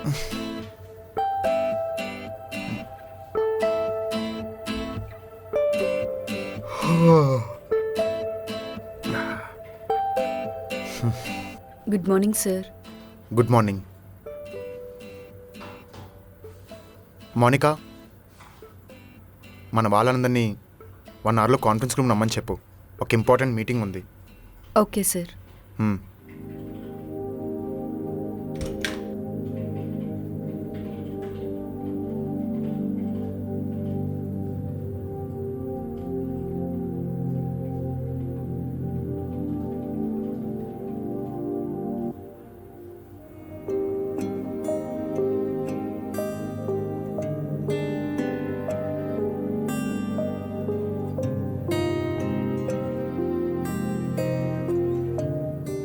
Good morning sir. Good morning Monica. మన వాళ్ళందరినీ 1 అవర్లో కాన్ఫరెన్స్ రూమ్ రమ్మని చెప్పు. ఒక ఇంపార్టెంట్ మీటింగ్ ఉంది. Okay sir.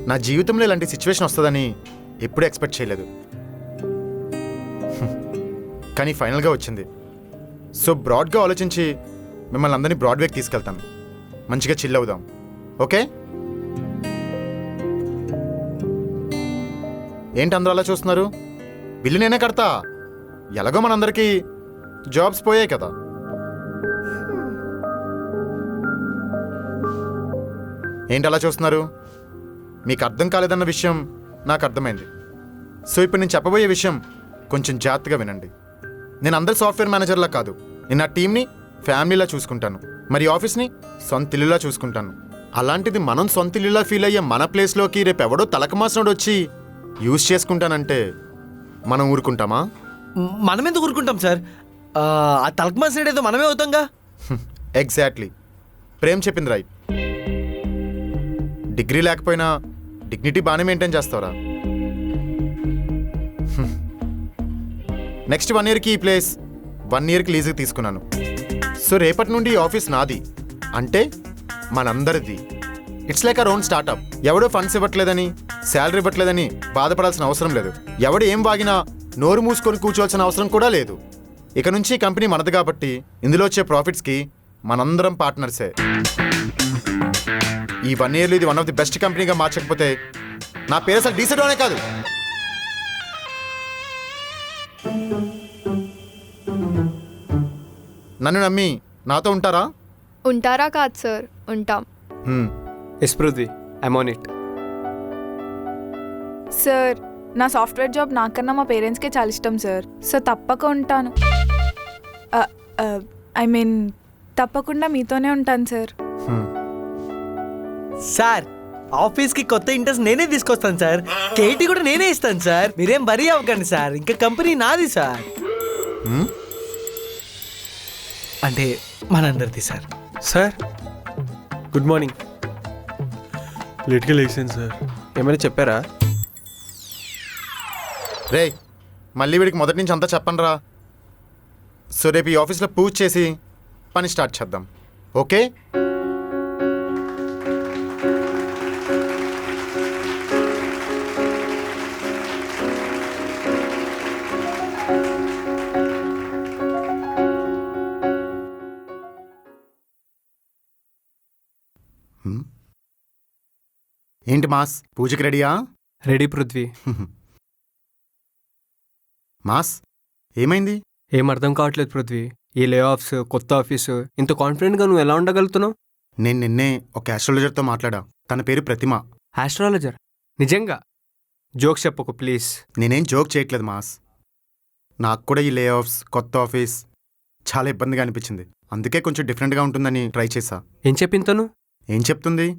నా జీవితంలో ఇలాంటి సిచ్యువేషన్ వస్తుందని ఎప్పుడూ ఎక్స్పెక్ట్ చేయలేదు, కానీ ఫైనల్గా వచ్చింది. సో బ్రాడ్గా ఆలోచించి మిమ్మల్ని అందరినీ బ్రాడ్వేకి తీసుకెళ్తాను. మంచిగా చిల్ అవుదాం, ఓకే? ఏంటి అందరూ అలా చూస్తున్నారు? బిల్లు నేనే కడతా. ఎలాగో మనందరికీ జాబ్స్ పోయాయి కదా. ఏంటి అలా చూస్తున్నారు? మీకు అర్థం కాలేదన్న విషయం నాకు అర్థమైంది. సో ఇప్పుడు నేను చెప్పబోయే విషయం కొంచెం జాగ్రత్తగా వినండి. నేను అందరి సాఫ్ట్వేర్ మేనేజర్లా కాదు. నేను నా టీంని ఫ్యామిలీలా చూసుకుంటాను, మరి ఆఫీస్ని సొంత ఇల్లులా చూసుకుంటాను. అలాంటిది మనం సొంత ఇల్లులా ఫీల్ అయ్యే మన ప్లేస్లోకి రేపు ఎవడో తలకమాసినోడు వచ్చి యూజ్ చేసుకుంటానంటే మనం ఊరుకుంటామా? మనం ఎందుకు ఊరుకుంటాం సార్? ఆ తలకమాసినోడు ఏదో మనమే అవుతాంగా. ఎగ్జాక్ట్లీ. ప్రేమ్ చెప్పింది రైట్. డిగ్రీ లేకపోయినా డిగ్నిటీ బాగానే మెయింటైన్ చేస్తావరా. నెక్స్ట్ 1 ఇయర్కి ఈ ప్లేస్ 1 ఇయర్కి లీజుకి తీసుకున్నాను. సో రేపటి నుండి ఈ ఆఫీస్ నాది, అంటే మనందరిది. It's like our own startup. ఎవడో ఫండ్స్ ఇవ్వట్లేదని, శాలరీ ఇవ్వట్లేదని బాధపడాల్సిన అవసరం లేదు. ఎవడు ఏం వాగినా నోరు మూసుకొని కూర్చోవాల్సిన అవసరం కూడా లేదు. ఇక నుంచి ఈ కంపెనీ మనది కాబట్టి ఇందులో వచ్చే ప్రాఫిట్స్కి మనందరం పార్ట్నర్సే. ఈ 1 ఇయర్లో ఇది వన్ ఆఫ్ ది బెస్ట్ కంపెనీగా మార్చకపోతే నా పేరు అసలు డీసెడోనే కాదు. నన్ను నమ్మి నాతో ఉంటారా? ఉంటారా కాదు సార్, ఉంటాం. Yes Prithvi, I'm on it. Sir, నా సాఫ్ట్వేర్ జాబ్ నాకన్నా మా పేరెంట్స్కే చాలా ఇష్టం సార్. సో తప్పక ఉంటాను. ఐ మీన్ తప్పకుండా మీతోనే ఉంటాను సార్. సార్, ఆఫీస్కి కొత్త ఇంటర్స్ నేనే తీసుకొస్తాను సార్. కేటీ కూడా నేనే ఇస్తాను సార్. మీరేం వరీ అవ్వకండి సార్, ఇంకా కంపెనీ నాది సార్. అంటే మనందరిది సార్. Sir good morning. లేట్గా లేచాను సార్, ఏమైనా చెప్పారా? రే, మళ్ళీ వీడికి మొదటి నుంచి అంతా చెప్పండి రా. సో రేపు ఈ ఆఫీస్లో పూజ చేసి పని స్టార్ట్ చేద్దాం, ఓకే? ఏంటి మాస్, పూజకి రెడీయా? రెడీ పృథ్వీ. మాస్, ఏమైంది? ఏం అర్థం కావట్లేదు పృథ్వీ. ఈ లే ఆఫ్స్, కొత్త ఆఫీసు, ఇంత కాన్ఫిడెంట్గా నువ్వు ఎలా ఉండగలుగుతున్నావు? నేను నిన్నే ఒక ఆస్ట్రాలజర్తో మాట్లాడా. తన పేరు ప్రతిమ. ఆస్ట్రాలజర్? నిజంగా? జోక్స్ చెప్పకు ప్లీజ్. నేనేం జోక్ చేయట్లేదు మాస్. నాకు కూడా ఈ లే ఆఫ్స్, కొత్త ఆఫీస్ చాలా ఇబ్బందిగా అనిపించింది. అందుకే కొంచెం డిఫరెంట్గా ఉంటుందని ట్రై చేశా. ఏం చెప్పింది తను? ఏం చెప్తుంది?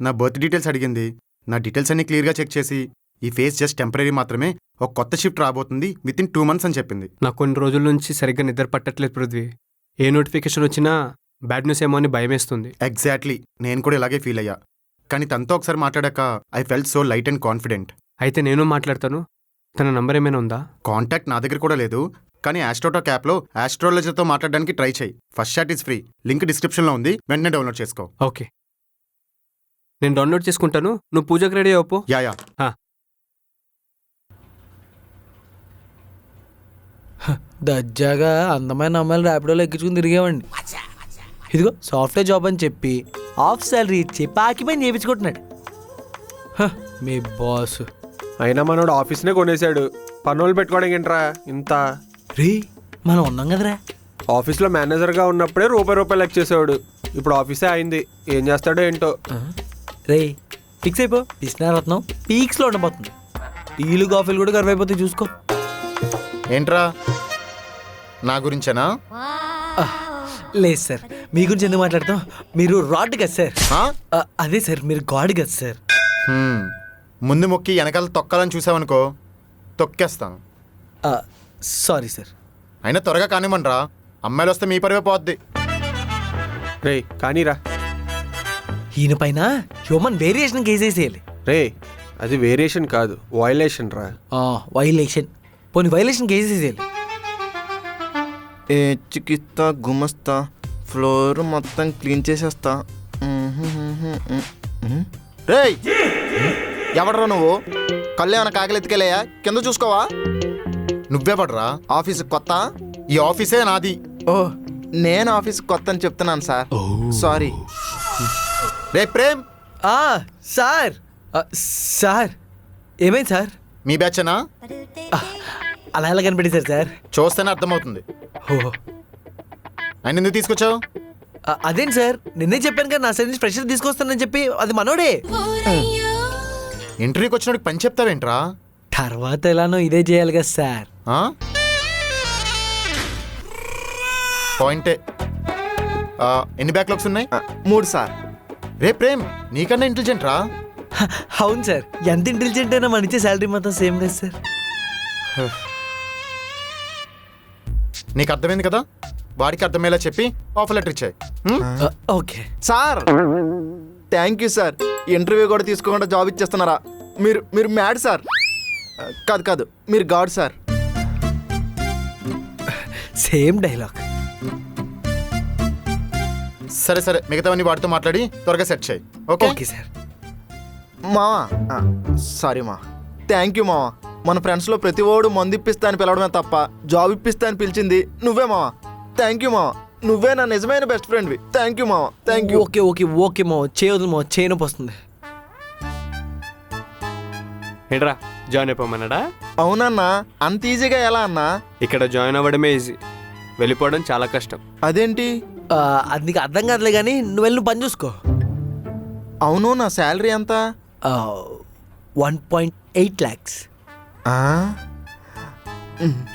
నా బర్త్ డీటెయిల్స్ అడిగింది. నా డీటెయిల్స్ అన్ని క్లియర్గా చెక్ చేసి ఈ ఫేస్ జస్ట్ టెంపరీ మాత్రమే, ఒక కొత్త షిఫ్ట్ రాబోతుంది వితిన్ 2 months అని చెప్పింది. నాకు కొన్ని రోజుల నుంచి సరిగ్గా నిద్ర పట్టట్లేదు పృథ్వీ. ఏ నోటిఫికేషన్ వచ్చినా బ్యాడ్ న్యూస్ ఏమో అని భయమేస్తుంది. ఎగ్జాక్ట్లీ, నేను కూడా ఇలాగే ఫీల్ అయ్యా. కానీ తనతో ఒకసారి మాట్లాడాక I felt so light and confident. అయితే నేను మాట్లాడతాను. తన నంబర్ ఏమైనా ఉందా? కాంటాక్ట్ నా దగ్గర కూడా లేదు, కానీ ఆస్ట్రోటాక్ యాప్లో ఆస్ట్రాలజర్తో మాట్లాడడానికి ట్రై చేయి. First chat is free. Link డిస్క్రిప్షన్లో ఉంది, వెంటనే డౌన్లోడ్ చేసుకో. ఓకే, నేను డౌన్లోడ్ చేసుకుంటాను. నువ్వు పూజకు రెడీ అవ్వపో. యా. దజ్జాగా అందమైన అమ్మాయిలు ర్యాపిడోలో ఎక్కించుకుని తిరిగేవాడిని. ఇదిగో సాఫ్ట్వేర్ జాబ్ అని చెప్పి హాఫ్ శాలరీ ఇచ్చి పాకిపోయి చేయించుకుంటున్నాడు. మీ బాస్ అయినా మనోడు ఆఫీస్నే కొనేశాడు, పనులు పెట్టుకోవడానికి ఏంట్రా ఇంత. రే మనం ఉన్నాం కదరా. ఆఫీస్లో మేనేజర్గా ఉన్నప్పుడే రూపాయి లెక్క చేసేవాడు, ఇప్పుడు ఆఫీసే అయింది, ఏం చేస్తాడో ఏంటో. రే ఫిక్స్ అయిపో, పిసినారత్నం పీక్స్లో ఉండబోతుంది. టీలు కాఫీలు కూడా కరువు అయిపోతే చూసుకో. ఏంట్రా నా గురించేనా? లేదు సార్, మీ గురించి ఎందుకు మాట్లాడతాం, మీరు రాడ్ కదా సార్. ఆ? అదే సార్, మీరు గాడ్ కదా సార్. హ్మ్. ముందు మొక్కి వెనకాల తొక్కాలని చూసావనుకో తొక్కేస్తాను. Sorry sir. అయినా త్వరగా కానివ్వండిరా, అమ్మాయిలు వస్తే మీ పరివే పోద్ది. రే కానీరా. ఈయన పైన హ్యూమన్ వేరియేషన్ కేసేసేయాలి. రే అది వేరియేషన్ కాదు, వయలేషన్ రా. వైలేషన్, పోనీ వైలేషన్ కేసేసేయాలి. ఏ చికిత్సా గుమస్తా ఫ్లోర్ మొత్తం క్లీన్ చేసేస్తా. రేయ్ ఎవడరా నువ్వు? కళ్ళు ఏమైనా కాకలెత్తికెళ్ళయా? కింద చూసుకోవా? నువ్వే పడరా? ఆఫీస్ కొత్త? ఈ ఆఫీసే నాది. ఓ నేను ఆఫీస్ కొత్త అని చెప్తున్నాను సార్, సారీ. రే ప్రేమ్, సార్. సార్ ఏమైంది సార్? మీ బ్యాచేనా? అలా ఎలా కనిపెట్టేశారు సార్? చూస్తేనే అర్థమవుతుంది. ఓహో, ఆయన ఎందుకు తీసుకొచ్చావు? అదేంటి సార్, నిన్నే చెప్పాను కదా నా సైడ్ నుంచి ప్రెషర్ తీసుకొస్తానని చెప్పి. అది మనోడే. ఇంటర్వ్యూకి వచ్చినోడికి పని చెప్తావేంట్రా? తర్వాత ఎలానో ఇదే చేయాలి కదా సార్. ఆ? పాయింటే. ఎన్ని బ్యాక్లాగ్స్ ఉన్నాయి? 3 సార్. రే ప్రేమ్, నీకన్నా ఇంటెలిజెంట్ రా. అవును సార్, ఎంత ఇంటెలిజెంట్ అయినా మన ఇచ్చే శాలరీ మొత్తం సేమ్ కదా సార్. నీకు అర్థమైంది కదా, వాడికి అర్థమయ్యేలా చెప్పి ఆఫర్ లెటర్ ఇచ్చాయి. Okay sir thank you sir. Interview కూడా తీసుకోకుండా జాబ్ ఇచ్చేస్తున్నారా? మీరు మీరు మ్యాడ్ సార్. కాదు కాదు, మీరు గాడ్ సార్. Same dialogue. సరే సరే, మిగతావన్నీ వాడితో మాట్లాడి త్వరగా సెట్ చేయి. Okay okay sir. మావా సారీ మా, థ్యాంక్ యూ మావా. మన ఫ్రెండ్స్లో ప్రతి ఓడు మందు ఇప్పిస్తా అని పిలవడమే తప్ప జాబ్ ఇప్పిస్తా అని పిలిచింది నువ్వే మావా. థ్యాంక్ యూ మావా, నువ్వే నా నిజమైన బెస్ట్ ఫ్రెండ్వి. థ్యాంక్ యూ మావా, thank you. Okay okay okay మో, చేయదు మో, చేయనొప్పి వస్తుంది. ఏంట్రా జాయిన్ అయిపోమన్నాడా? అవునన్నా, అంత ఈజీగా ఎలా అన్నా? ఇక్కడ జాయిన్ అవ్వడమే ఈజీ, వెళ్ళిపోవడం చాలా కష్టం. అదేంటి? అది నీకు అర్థం కాదులే కానీ నువ్వు వెళ్ళి నువ్వు పని చూసుకో. అవును, నా శాలరీ ఎంత? 1.8 lakhs. ఆ?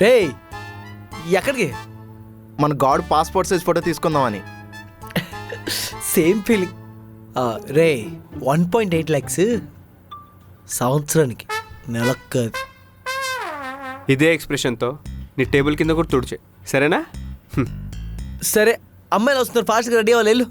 రే ఎక్కడికి? మన గాడ్ పాస్పోర్ట్ సైజ్ ఫోటో తీసుకుందామని. Same feeling. రే 1.8 lakhs సంవత్సరానికి, నెలకు కాదు. ఇదే ఎక్స్ప్రెషన్తో నీ టేబుల్ కింద కూడా తుడిచే, సరేనా? సరే, అమ్మాయిలు వస్తున్నారు, ఫాస్ట్గా రెడీ అవ్వాలి. వెళ్ళు.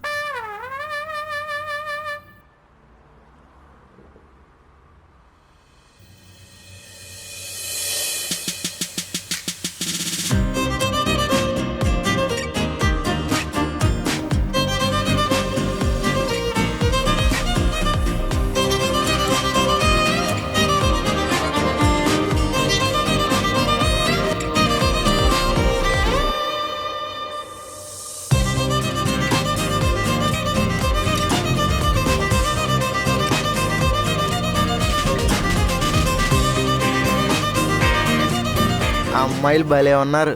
అమ్మాయిలు భలే ఉన్నారు.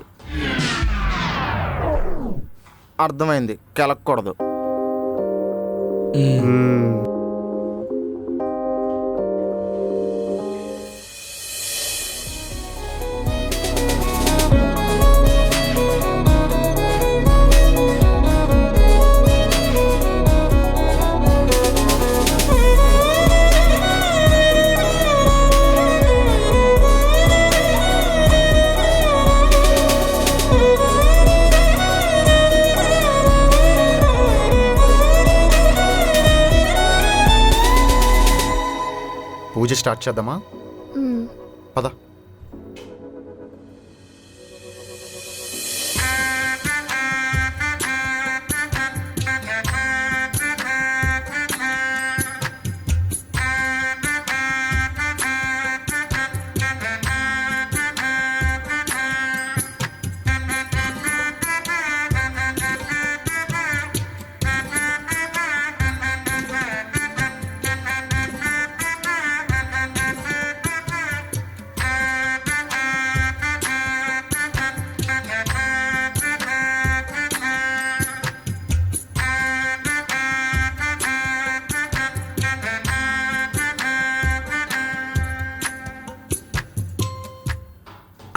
అర్థమైంది, కెలక్కూడదు. పూజ స్టార్ట్ చేద్దామా? పద.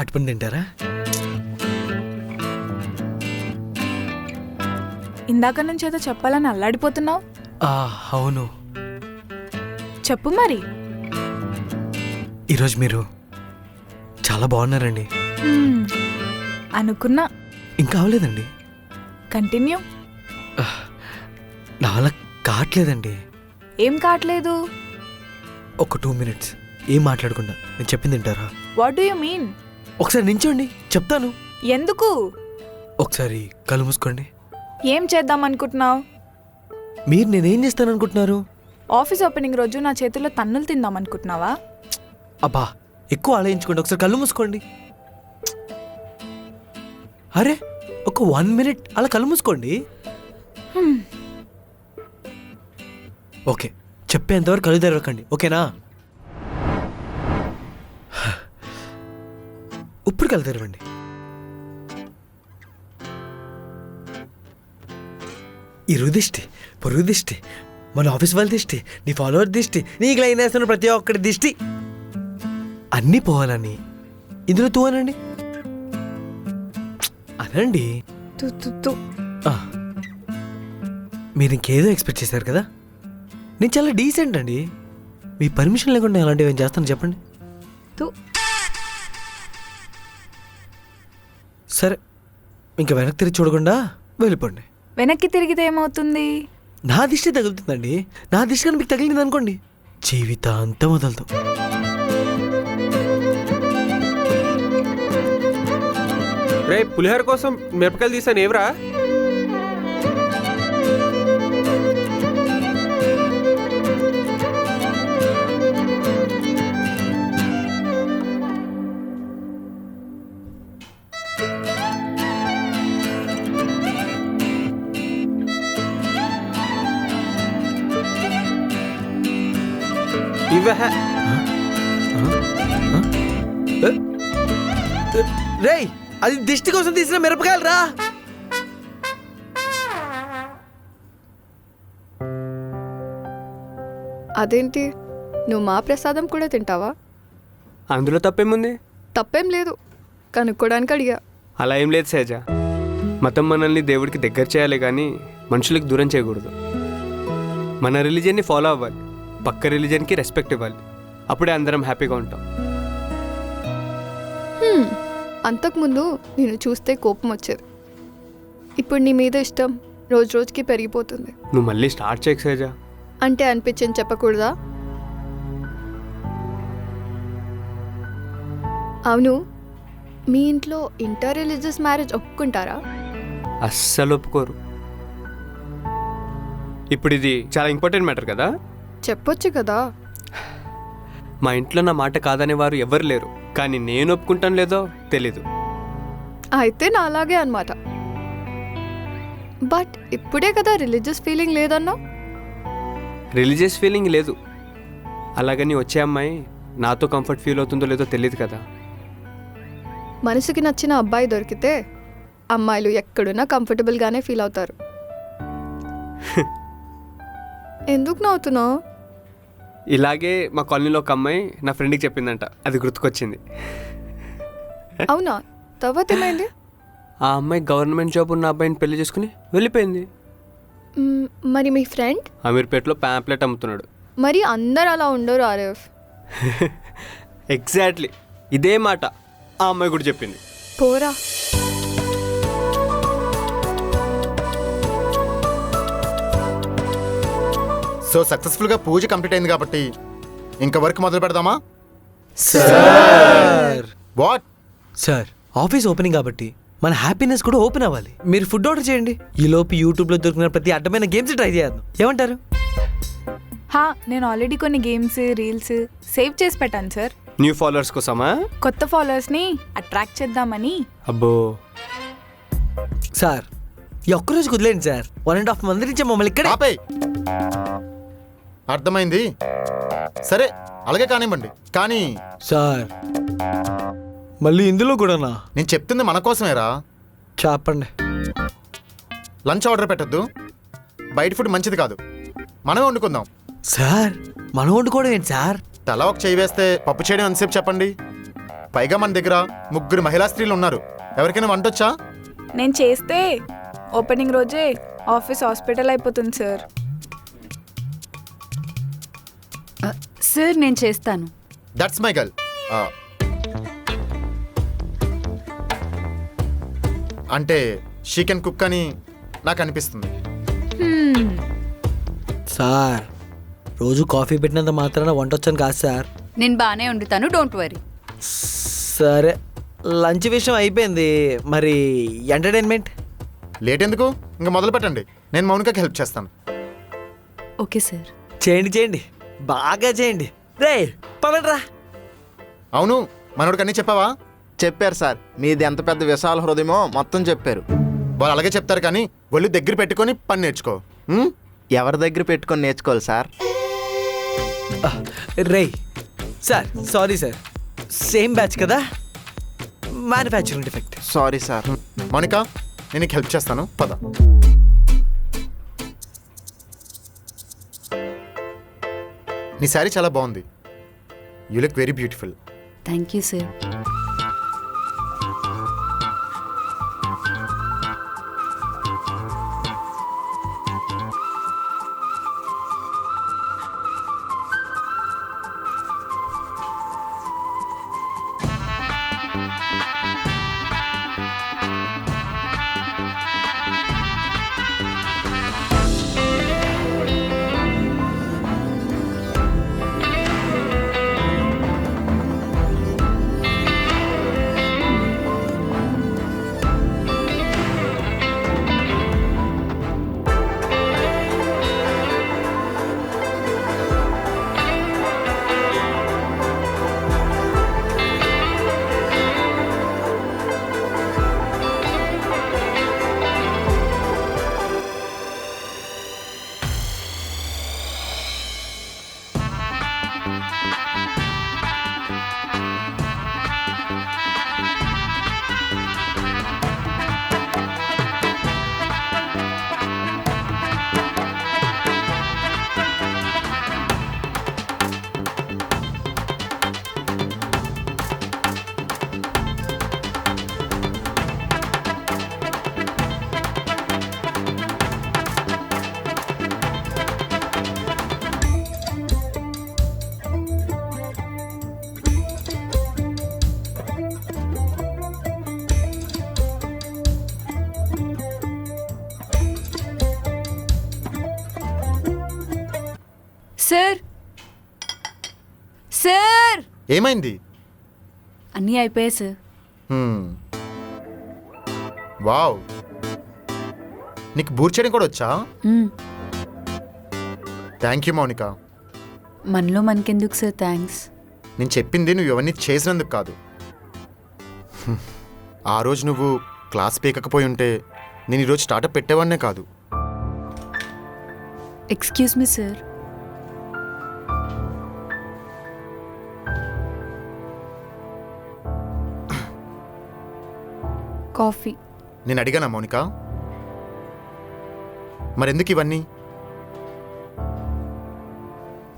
అటుపండి తింటారా? ఇందాక నుంచి ఏదో చెప్పాలని అల్లాడిపోతున్నావు. అవును. చెప్పు మరి. ఈరోజు మీరు చాలా బాగున్నారండి. హ్మ్, అనుకున్నా. ఇంకా అవలేదండి. కంటిన్యూ. నా వల్ల కావట్లేదండి. ఏం కావట్లేదు? ఒక 2 minutes ఏం మాట్లాడకుండా నేను చెప్పింది తింటారా? What do you mean? ఒకసారి నించోండి, చెప్తాను. ఎందుకు? ఒకసారి కళ్ళు మూసుకోండి. ఏం చేద్దాం అనుకుంటున్నావు? మీరు నేనేం చేస్తాను అనుకుంటున్నారు? ఆఫీస్ ఓపెనింగ్ రోజు నా చేతుల్లో తన్నులు తిందాం అనుకుంటున్నావా? అబ్బా, ఎక్కువ ఆలోచించుకోండి. ఒకసారి కళ్ళు మూసుకోండి. అరే, ఒక 1 minute అలా కళ్ళు మూసుకోండి. ఓకే, చెప్పేంతవరకు కళ్ళు తెరవకండి, ఓకేనా? ఇప్పుడు కళ్ళు తెరవండి. ఇరుగు దిష్టి, పొరుగు దిష్టి, మన ఆఫీస్ వాళ్ళ దిష్టి, నీ ఫాలోవర్ దిష్టి, నీకు లైన్ వేస్తున్న ప్రతి ఒక్కటి దిష్టి అన్నీ పోవాలని ఇందులో తూ అనండి. అనండి. తు తు తు. ఆ, మీరు ఇంకేదో ఎక్స్పెక్ట్ చేశారు కదా. నేను చాలా డీసెంట్ అండి. మీ పర్మిషన్ లేకుండా అలాంటివి ఏం చేస్తాను చెప్పండి. తు. సరే, ఇంకా వెనక్కి తిరిగి చూడకుండా వెళ్ళిపోండి. వెనక్కి తిరిగితే ఏమవుతుంది? నా దిష్టి తగులుతుందండి. నా దిష్టి కానీ మీకు తగిలింది అనుకోండి, జీవితాంతం వదలదు. రే పులిహోర కోసం మిరపకాయలు తీసాను ఏవరా? ఇవే రేయ్, అది దిష్టి కోసం తీసిన మిరపకాయలు రా. అదేంటి, నువ్వు మా ప్రసాదం కూడా తింటావా? అందులో తప్పేముంది? తప్పేం లేదు, కనుక్కోడానికి అడిగా. అలా ఏం లేదు సహజ. మతం మనల్ని దేవుడికి దగ్గర చేయాలి కానీ మనుషులకు దూరం చేయకూడదు. మన రిలీజియన్ని ఫాలో అవ్వాలి, పక్క రిలీజియన్కి రెస్పెక్ట్ ఇవ్వాలి. అప్పుడే అందరం హ్యాపీగా ఉంటాం. అంతకుముందు నేను చూస్తే కోపం వచ్చేది. ఇప్పుడు నీ మీద ఇష్టం రోజు రోజుకి పెరిగిపోతుంది. నువ్వు మళ్ళీ స్టార్ట్ చేయకు సహజ. అంటే అనిపించింది చెప్పకూడదా? అవును, మీ ఇంట్లో ఇంటర్ రిలీజియస్ మ్యారేజ్ ఒప్పుకుంటారా? అస్సలు ఒప్పుకోరు. ఇప్పుడు ఇది చాలా ఇంపార్టెంట్ మ్యాటర్ కదా. చెప్పొచ్చు కదా. మా ఇంట్లో నా మాట కాదనే వారు ఎవరు లేరు, కానీ నేను ఒప్పుకుంటాను లేదో తెలీదు. అయితే నా అలాగే అనమాట. బట్ ఇప్పుడే కదా రిలీజియస్ ఫీలింగ్ లేదన్నా. రిలీజియస్ ఫీలింగ్ లేదు, అలాగని వచ్చే అమ్మాయి నాతో కంఫర్ట్ ఫీల్ అవుతుందో లేదో తెలియదు కదా. మనసుకి నచ్చిన అబ్బాయి దొరికితే అమ్మాయిలు ఎక్కడున్నా కంఫర్టబుల్గానే ఫీల్ అవుతారు. ఎందుకు నవ్వుతున్నావు? ఇలాగే మా కాలనీలో ఒక అమ్మాయి నా ఫ్రెండ్కి చెప్పిందంట, అది గుర్తుకొచ్చింది. అవునా? తర్వాత ఏమైంది? ఆ అమ్మాయి గవర్నమెంట్ జాబ్ ఉన్న అబ్బాయిని పెళ్లి చేసుకుని వెళ్ళిపోయింది. మరి మీ ఫ్రెండ్? అమీర్పేటలో ప్యాంప్లెట్ అమ్ముతున్నాడు. మరి అందరు అలా ఉండరు ఆరిఫ్. ఎగ్జాక్ట్లీ ఇదే మాట ఆ అమ్మాయి కూడా చెప్పింది. పోరా. సో సక్సెస్ఫుల్గా పూజ కంప్లీట్ అయింది కాబట్టి ఇంకా వర్క్ మొదలు పెడదామా? వాట్ సార్, ఆఫీస్ ఓపెనింగ్ కాబట్టి మన హ్యాపీనెస్ కూడా ఓపెన్ అవ్వాలి. మీరు ఫుడ్ ఆర్డర్ చేయండి. ఈ లోపు యూట్యూబ్లో దొరికిన ప్రతి అడ్డమైన గేమ్స్ ట్రై చేద్దాం. ఏమంటారు? హా, నేను ఆల్రెడీ కొన్ని గేమ్స్ రీల్స్ సేవ్ చేసి పెట్టాను సార్. న్యూ ఫాలోవర్స్ కోసమా? కొత్త ఫాలోవర్స్ని అట్రాక్ట్ చేద్దామని. అబ్బో, సార్ ఈ ఒక్కరోజు కుదిలేండి సార్. 1.5 month నుంచి మమ్మల్ని ఇక్కడ. ఆపేయ్. అర్థమైంది, సరే అలాగే కానివ్వండి. కానీ సార్ మళ్ళీ ఇందులో కూడానా? నేను చెప్తుంది మన కోసమేరా. చెప్పండి. లంచ్ ఆర్డర్ పెట్టద్దు, బయట ఫుడ్ మంచిది కాదు, మనమే వండుకుందాం. సార్ మనం వండుకోవడం ఏంటి సార్? తలా ఒక చేయి వేస్తే పప్పు చేయడం ఎంతసేపు చెప్పండి. పైగా మన దగ్గర 3 మహిళా స్త్రీలు ఉన్నారు. ఎవరికైనా వంటొచ్చా? నేను చేస్తే ఓపెనింగ్ రోజే ఆఫీస్ హాస్పిటల్ అయిపోతుంది సార్. సార్ నేను చేస్తాను. That's my girl. అంటే షీ కెన్ కుక్ అని నాకు అనిపిస్తుంది. సార్ రోజు కాఫీ పెట్టినంత మాత్రాన వంట వచ్చాను కాదు సార్. నేను బాగానే వండుతాను, డోంట్ వరీ. సరే, లంచ్ విషయం అయిపోయింది, మరి ఎంటర్టైన్మెంట్? లేట్ ఎందుకు, ఇంకా మొదలు పెట్టండి. నేను మౌనికకి హెల్ప్ చేస్తాను. Okay sir. చేయండి బాగా చేయండి. రే పదండ్రా. అవును, మనోడికి అన్నీ చెప్పావా? చెప్పారు సార్, మీది ఎంత పెద్ద విశాల హృదయమో మొత్తం చెప్పారు. వాళ్ళు అలాగే చెప్తారు కానీ ఒళ్ళు దగ్గర పెట్టుకొని పని నేర్చుకో. ఉమ్? ఎవరి దగ్గర పెట్టుకొని నేర్చుకోవాలి సార్? రే sir, sorry sir, same batch కదా, manufacturing defect. Sorry sir. Mounika, నేను నీకు హెల్ప్ చేస్తాను, పద. నీ శారీ చాలా బాగుంది. You look very beautiful. Thank you sir. Sir, sir, ఏమైంది? అన్నీ అయిపోయాయి సార్. వావ్, నీకు బూర్ చేయడం కూడా వచ్చా? Thank you Mounika. మనలో మనకెందుకు సార్ థ్యాంక్స్? నేను చెప్పింది నువ్వు ఇవన్నీ చేసినందుకు కాదు. ఆ రోజు నువ్వు క్లాస్ పీకకపోయి ఉంటే నేను ఈరోజు స్టార్టప్ పెట్టేవాడినే కాదు. Excuse me sir. కాఫీ. నేను అడిగానా మౌనిక? మరెందుకు ఇవన్నీ?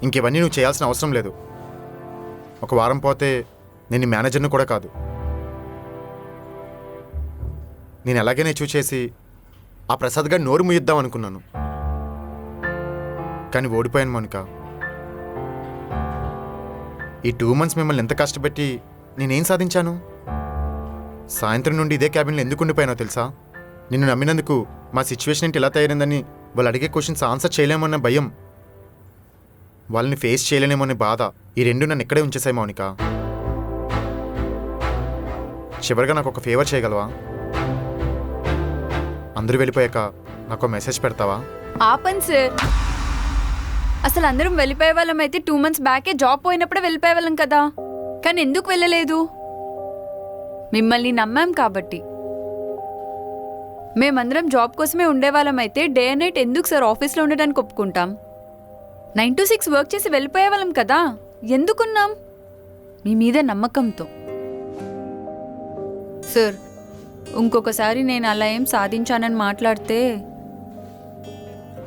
ఇంకివన్నీ నువ్వు చేయాల్సిన అవసరం లేదు. ఒక వారం పోతే నేను ఈ మేనేజర్ని కూడా కాదు. నేను ఎలాగైనా చూసేసి ఆ ప్రసాద్ గారి నోరు ముయిద్దాం అనుకున్నాను, కానీ ఓడిపోయాను మౌనిక. ఈ 2 months మిమ్మల్ని ఎంత కష్టపెట్టి నేనేం సాధించాను? సాయంత్రం నుండి ఇదే క్యాబిన్లో ఎందుకు ఉండిపోయానో తెలుసా? నిన్ను నమ్మినందుకు మా సిచ్యువేషన్ ఏంటి ఇలా తయారైందని వాళ్ళు అడిగే క్వశ్చన్స్ ఆన్సర్ చేయలేమన్న భయం, వాళ్ళని ఫేస్ చేయలేనేమోనే బాధ, ఈ రెండు నన్ను ఇక్కడే ఉంచేసాయి మౌనిక. చివరిగా నాకు ఒక ఫేవర్ చేయగలవా? అందరూ వెళ్ళిపోయాక నాకు మెసేజ్ పెడతావా? ఆపండి సార్. అసలు అందరం వెళ్ళిపోయే వాళ్ళం అయితే 2 months బ్యాకే జాబ్ పోయినప్పుడే వెళ్ళిపోయే వాళ్ళం కదా, కానీ ఎందుకు వెళ్ళలేదు? మిమ్మల్ని నమ్మాం కాబట్టి. మేమందరం జాబ్ కోసమే ఉండేవాళ్ళం అయితే డే అండ్ నైట్ ఎందుకు సార్ ఆఫీస్లో ఉండడానికి ఒప్పుకుంటాం? 9 to 6 వర్క్ చేసి వెళ్ళిపోయే వాళ్ళం కదా, ఎందుకున్నాం? మీ మీద నమ్మకంతో. సార్, ఇంకొకసారి నేను అలా ఏం సాధించానని మాట్లాడితే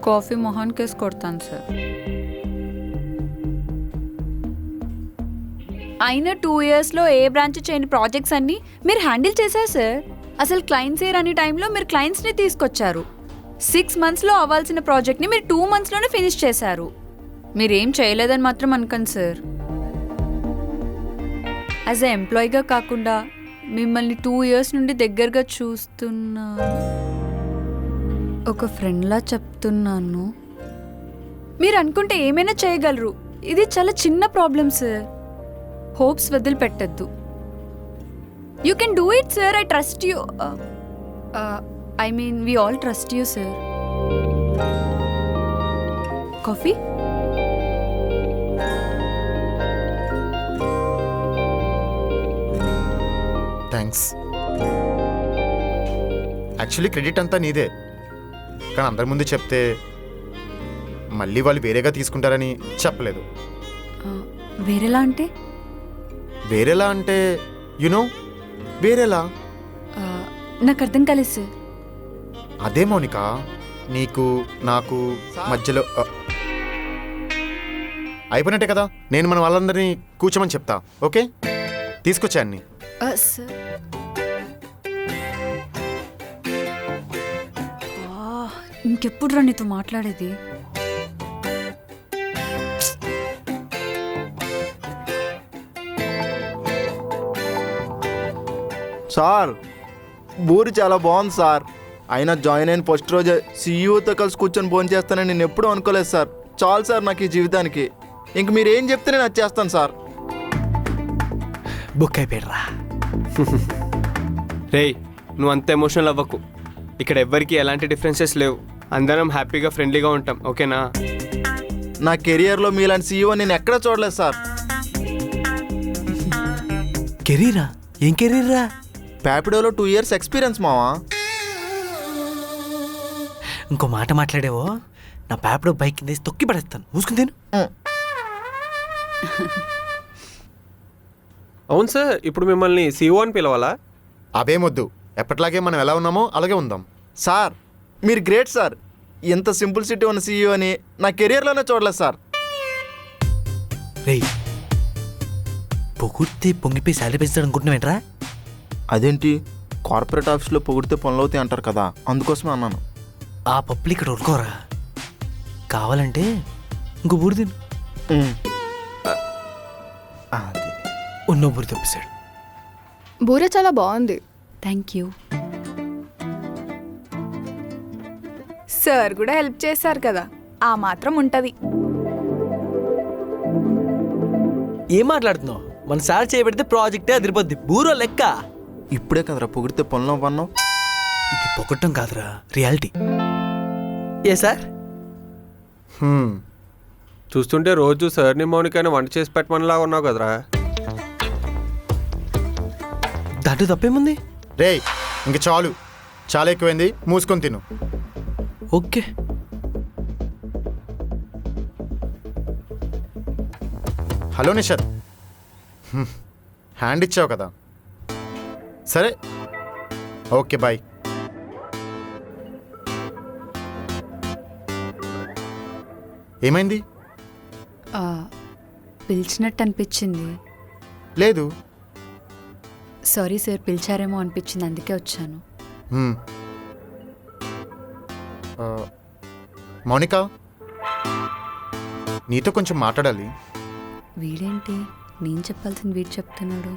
కాఫీ మొహాన్ కేసు కొడతాను సార్. అయినా 2 ఇయర్స్లో ఏ బ్రాంచ్ చేయని ప్రాజెక్ట్స్ అన్నీ మీరు హ్యాండిల్ చేశారు సార్. అసలు క్లయింట్స్ ఏర్ అనే టైంలో మీరు క్లయింట్స్ని తీసుకొచ్చారు. 6 మంత్స్లో అవ్వాల్సిన ప్రాజెక్ట్ని మీరు 2 మంత్స్లోనే ఫినిష్ చేశారు. మీరేం చేయలేదని మాత్రం అనుకోండి సార్. యాజ్ ఎ ఎంప్లాయీగా కాకుండా మిమ్మల్ని 2 ఇయర్స్ నుండి దగ్గరగా చూస్తున్నా ఒక ఫ్రెండ్లా చెప్తున్నాను. మీరు అనుకుంటే ఏమైనా చేయగలరు. ఇది చాలా చిన్న ప్రాబ్లం సార్. హోప్స్ వదిలిపెట్టద్దు. You can do it sir. I trust you. I mean we all trust you sir. Coffee? Thanks. Actually credit అంతా నీదే, కానీ అందరి ముందు చెప్తే మళ్ళీ వాళ్ళు వేరేగా తీసుకుంటారని చెప్పలేదు. వేరేలా అంటే? వేరేలా అంటే యునో వేరేలా. నాకు అర్థం కాలేదు సార్. అదే మౌనిక, నీకు నాకు మధ్యలో అయిపోయినట్టే కదా. నేను మన వాళ్ళందరినీ కూర్చోమని చెప్తా. ఓకే, తీసుకొచ్చా అన్ని. సార్ ఇంకెప్పుడు రా నీతో మాట్లాడేది? సార్ బూరి చాలా బాగుంది సార్. అయినా జాయిన్ అయిన ఫస్ట్ రోజే సీఈఓతో కలిసి కూర్చొని ఫోన్ చేస్తానని నేను ఎప్పుడూ అనుకోలేదు సార్. చాలు సార్ నాకు ఈ జీవితానికి. ఇంక మీరు ఏం చెప్తే నేను అది చేస్తాను సార్. బుక్ అయిపోయారా? రేయ్, నువ్వు అంత ఎమోషనల్ అవ్వకు. ఇక్కడ ఎవ్వరికి ఎలాంటి డిఫరెన్సెస్ లేవు. అందరం హ్యాపీగా ఫ్రెండ్లీగా ఉంటాం. ఓకేనా? నా కెరియర్లో మీలాంటి సీఈఓ నేను ఎక్కడా చూడలేదు సార్. కెరీరా? ఏం కెరీర్రా? ప్యాపిడోలో 2 ఇయర్స్ ఎక్స్పీరియన్స్ మావా. ఇంకో మాట మాట్లాడేవో నా ప్యాప్లో బైక్ కింద వేసి తొక్కి పడేస్తాను. మూసుకుని తిను. అవును సార్, ఇప్పుడు మిమ్మల్ని సీఓ అని పిలవాలా? అవేమొద్దు, ఎప్పటిలాగే మనం ఎలా ఉన్నామో అలాగే ఉందాం. సార్ మీరు గ్రేట్ సార్. ఎంత సింపుల్సిటీ ఉన్న సీఈఓ అని నా కెరియర్లోనే చూడలేదు సార్. రేయ్, పొగిడితే పొంగిపోయి శాలరీ పెంచుతాడు అనుకుంటున్నావేంట్రా? అదేంటి, కార్పొరేట్ ఆఫీస్లో పొగిడితే పనులు అవుతాయి అంటారు కదా, అందుకోసమే అన్నాను. ఆ పప్పులు ఇక్కడ ఉడుకోరా. కావాలంటే ఇంకో బూరి తిను. అది ఉన్నో బూరి తప్పిస్తాడు. బూరె చాలా బాగుంది. Thank you. సార్ కూడా హెల్ప్ చేశారు కదా, ఆ మాత్రం ఉంటుంది. ఏం మాట్లాడుతున్నావు? మన సార్ చేయబెడితే ప్రాజెక్టే అదిరిపోద్ది. బూరో లెక్క. ఇప్పుడే కదరా పొగిడితే పనులు అవ్వన్నావు. ఇది పొగట్టం కాదురా, రియాలిటీ. ఏ సార్? చూస్తుంటే రోజు సార్ని మౌనికని వంట చేసి పెట్టమనిలా ఉన్నావు కదరా. దాంట్లో తప్పేముంది? రేయ్, ఇంక చాలు, చాలా ఎక్కువైంది. మూసుకొని తిను. ఓకే. హలో నిషత్, హ్యాండ్ ఇచ్చావు కదా, సరే ఓకే బాయ్. ఏమైంది? పిలిచినట్టు అనిపించింది. లేదు. సారీ సార్, పిలిచారేమో అనిపించింది, అందుకే వచ్చాను. మౌనిక, నీతో కొంచెం మాట్లాడాలి. వీడేంటి నేను చెప్పాల్సింది వీడు చెప్తున్నాడు.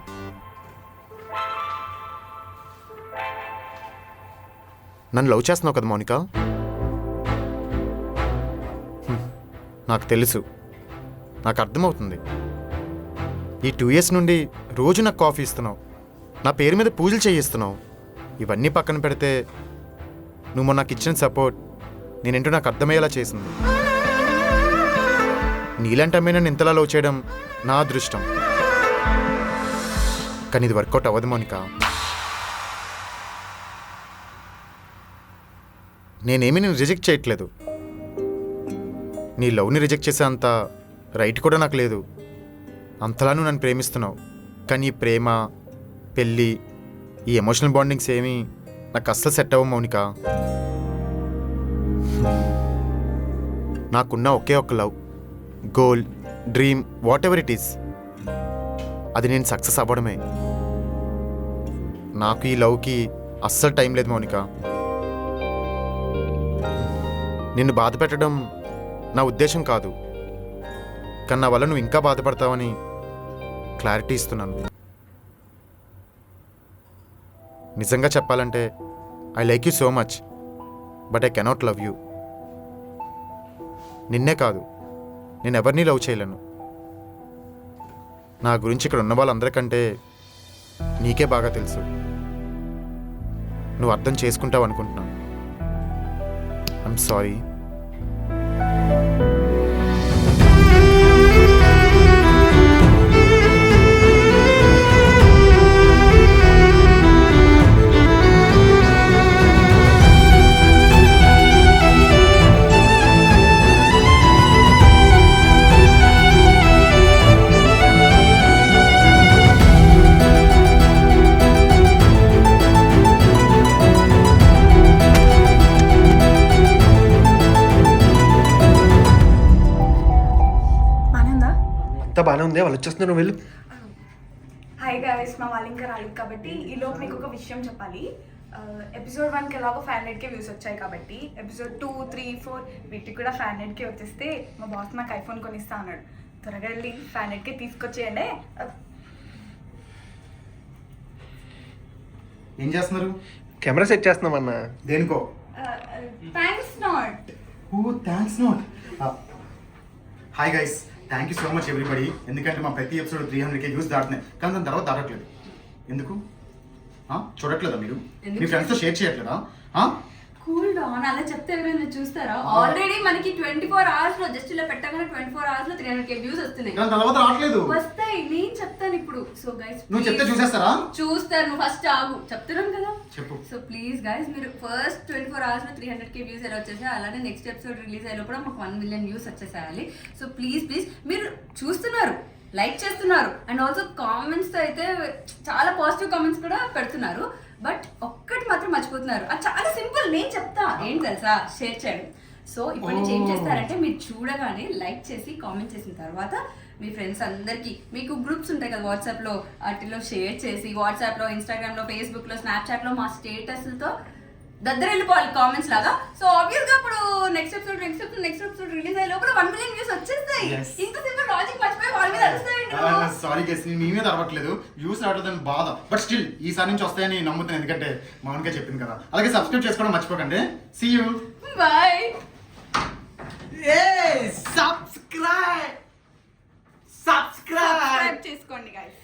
నన్ను లవ్ చేస్తున్నావు కదా మౌనిక? నాకు తెలుసు, నాకు అర్థమవుతుంది. ఈ 2 ఇయర్స్ నుండి రోజు నాకు కాఫీ ఇస్తున్నావు, నా పేరు మీద పూజలు చేయిస్తున్నావు. ఇవన్నీ పక్కన పెడితే నువ్వు నాకు ఇచ్చిన సపోర్ట్ నేనేంటో నాకు అర్థమయ్యేలా చేసింది. నీలాంటి అమ్మాయి నన్ను ఇంతలా లవ్ చేయడం నా అదృష్టం. కానీ ఇది వర్కౌట్ అవ్వదు మౌనిక. నేనేమీ నేను రిజెక్ట్ చేయట్లేదు. నీ లవ్ని రిజెక్ట్ చేసే అంత రైట్ కూడా నాకు లేదు. అంతలా నువ్వు నన్ను ప్రేమిస్తున్నావు. కానీ ఈ ప్రేమ, పెళ్ళి, ఈ ఎమోషనల్ బాండింగ్స్ ఏమీ నాకు అస్సలు సెట్ అవ్వవు మౌనిక. నాకున్న ఒకే ఒక్క love, goal, dream, what ever it is, అది నేను సక్సెస్ అవ్వడమే. నాకు ఈ లవ్కి అస్సలు టైం లేదు మౌనిక. నిన్ను బాధ పెట్టడం నా ఉద్దేశం కాదు, కానీ నా వల్ల నువ్వు ఇంకా బాధపడతావని క్లారిటీ ఇస్తున్నాను. నిజంగా చెప్పాలంటే I like you so much, but I cannot love you. నిన్నే కాదు, నేను ఎవరినీ లవ్ చేయలేను. నా గురించి ఇక్కడ ఉన్న వాళ్ళందరికంటే నీకే బాగా తెలుసు. నువ్వు అర్థం చేసుకుంటావు అనుకుంటున్నాను. I'm sorry. మానేందా? అంతా బాగానే ఉంది, వాళ్ళు వచ్చేస్తున్నారు, నువ్వు వెళ్ళు. హాయ్ గాయస్, మా వాళ్ళు ఇంకా రాలేదు కాబట్టి ఈలోపు మీకు ఒక విషయం చెప్పాలి. ఎపిసోడ్ 1కి ఎలాగో 500K వ్యూస్ వచ్చాయి కాబట్టి ఎపిసోడ్ 2, 3, 4 వీటికి కూడా 500K వచ్చేస్తే మా బాస్ నాకు ఐఫోన్ కొనిస్తా అన్నాడు. త్వరగా వెళ్ళి 500K తీసుకొచ్చేయండి. ఏం చేస్తున్నారు? కెమెరా సెట్ చేస్తున్నామన్నా. దేనికో? థ్యాంక్స్ నాట్. ఓ థ్యాంక్స్ నాట్. Hi guys, thank you so much everybody. ఎందుకంటే మా ప్రతి ఎపిసోడ్ 300K వ్యూస్ దాటుతున్నాయి, కానీ దాని తర్వాత దాటట్లేదు. ఎందుకు చూడట్లేదా మీరు? మీ ఫ్రెండ్స్తో షేర్ చేయట్లేదా? కూల్ డౌన్, అలా చెప్తే ఎవరైనా చూస్తారా? ఆల్రెడీ మనకి 24 hours లో జస్ట్ ఇలా పెట్టగానే 24 hours లో 300K వ్యూస్ వస్తున్నాయి. కానీ తర్వాత రావట్లేదు. వస్తాయి, నేను చెప్తాను ఇప్పుడు. సో గైస్, నువ్వు చెప్తే చూసేస్తారా? చూస్తారు. నువ్వు ఫస్ట్ ఆగు, చెప్తున్నాను కదా. చెప్పు. సో ప్లీజ్ గైస్, మీరు ఫస్ట్ 24 hours లో 300K వ్యూస్ ఎలా వచ్చేసాయి, అలానే నెక్స్ట్ ఎపిసోడ్ రిలీజ్ అయ్యేలో కూడా మాకు 1 million వ్యూస్ వచ్చేసేయాలి. సో ప్లీజ్ మీరు చూస్తున్నారు, లైక్ చేస్తున్నారు, అండ్ ఆల్సో కామెంట్స్ అయితే చాలా పాజిటివ్ కామెంట్స్ కూడా పెడుతున్నారు. బట్ ఒక్కటి మాత్రం మర్చిపోతున్నారు, అది చాలా సింపుల్, నేను చెప్తా. ఏంటి తెలుసా? షేర్ చేయడం. సో ఇప్పటి నుంచి ఏం చేస్తారంటే, మీరు చూడగానే లైక్ చేసి కామెంట్ చేసిన తర్వాత మీ ఫ్రెండ్స్ అందరికీ, మీకు గ్రూప్స్ ఉంటాయి కదా వాట్సాప్లో, వాటిలో షేర్ చేసి వాట్సాప్లో, ఇన్స్టాగ్రామ్లో, ఫేస్బుక్లో, స్నాప్చాట్లో మా స్టేటస్లతో దగ్గర వెళ్ళిపోవాలి కామెంట్స్ లాగా. సో ఆబ్వియస్ గా ఇప్పుడు నెక్స్ట్ ఎపిసోడ్ రిలీజ్ అయ్యే లోపల 1 million వ్యూస్ వచ్చేస్తాయి. ఇంత సింపుల్ లాజిక్ మర్చిపోయి వాళ్ళ మీద అరుస్తాయండి. సారీ గైస్, మీ మీద అరవట్లేదు, వ్యూస్ రావట్లేదని బాధ. బట్ స్టిల్ ఈసారి నుంచి వస్తాయని నమ్ముతాను, ఎందుకంటే మౌనిక చెప్పింది కదా. అలాగే సబ్స్క్రైబ్ చేసుకోవడం మర్చిపోకండి. See you, bye. సబ్స్క్రైబ్ చేసుకోండి గైస్.